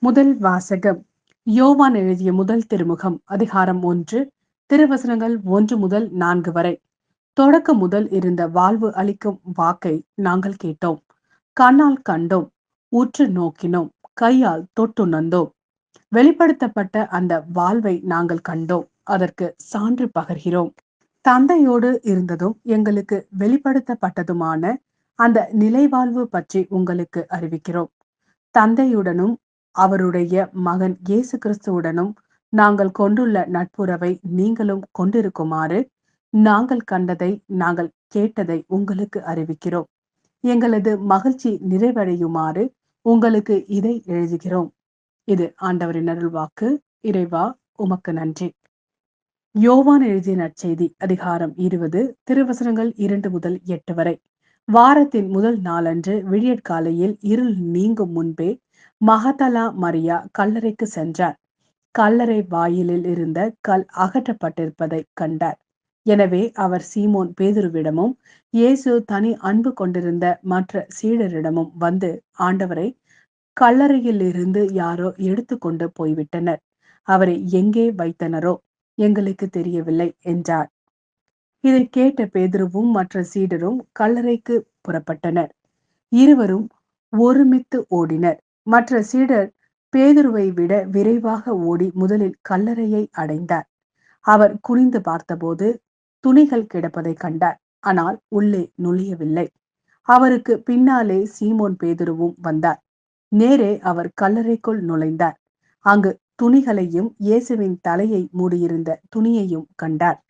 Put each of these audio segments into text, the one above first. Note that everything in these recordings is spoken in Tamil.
முதல் வாசகம் யோவான் எழுதிய முதல் திருமுகம் அதிகாரம் 1 திருவசனங்கள் 1 முதல் 4 வரை. தொடக்கம் முதல் இருந்த வாழ்வு அளிக்கும் வாக்கை நாங்கள் கேட்டோம், கண்ணால் கண்டோம், உற்று நோக்கினோம், கையால் தொட்டுணர்ந்தோம். வெளிப்படுத்தப்பட்ட அந்த வாழ்வை நாங்கள் கண்டோம், அதற்கு சான்று பகர்கிறோம். தந்தையோடு இருந்ததும் எங்களுக்கு வெளிப்படுத்தப்பட்டதுமான அந்த நிலைவாழ்வு பற்றி உங்களுக்கு அறிவிக்கிறோம். தந்தையுடனும் அவருடைய மகன் இயேசு கிறிஸ்துவுடனும் நாங்கள் கொண்டுள்ள நட்புறவை நீங்களும் கொண்டிருக்குமாறு நாங்கள் கண்டதை நாங்கள் கேட்டதை உங்களுக்கு அறிவிக்கிறோம். எங்களது மகிழ்ச்சி நிறைவடையுமாறு உங்களுக்கு இதை எழுதுகிறோம். இது ஆண்டவரின் அருள்வாக்கு. இறைவா, உமக்கு நன்றி. யோவான் எழுதிய நற்செய்தி அதிகாரம் 20 திருவசனங்கள் 2 முதல் 8 வரை. வாரத்தின் முதல் நாளன்று விடியற்காலையில் இருள் நீங்கும் முன்பே மகதலா மரியா கல்லறைக்கு சென்றார். கல்லறை வாயிலில் இருந்த கல் அகற்றப்பட்டிருப்பதை கண்டார். எனவே அவர் சீமோன் பேதுருவிடமும் இயேசு தனி அன்பு கொண்டிருந்த மற்ற சீடரிடமும் வந்து, ஆண்டவரை, கல்லறையில் இருந்து யாரோ எடுத்துக்கொண்டு போய்விட்டனர். அவரை எங்கே வைத்தனரோ எங்களுக்கு தெரியவில்லை என்றார். இதை கேட்ட பேதுருவும் மற்ற சீடரும் கல்லறைக்கு புறப்பட்டனர். இருவரும் ஒருமித்து ஓடினர். மற்ற சீடர் பேதுருவை விட விரைவாக ஓடி முதலில் கல்லறையை அடைந்தார். அவர் குனிந்து பார்த்தபோது துணிகள் கிடப்பதை கண்டார். ஆனால் உள்ளே நுழையவில்லை. அவருக்கு பின்னாலே சீமோன் பேதுருவும் வந்தார். நேரே அவர் கல்லறைக்குள் நுழைந்தார். அங்கு துணிகளையும் இயேசுவின் தலையை மூடியிருந்த துணியையும் கண்டார்.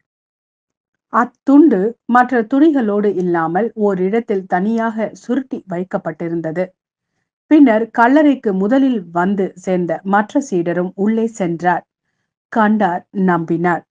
அத்துண்டு மற்ற துணிகளோடு இல்லாமல் ஓரிடத்தில் தனியாக சுருட்டி வைக்கப்பட்டிருந்தது. பின்னர் கல்லறைக்கு முதலில் வந்து சேர்ந்த மற்ற சீடரும் உள்ளே சென்றார், கண்டார், நம்பினார்.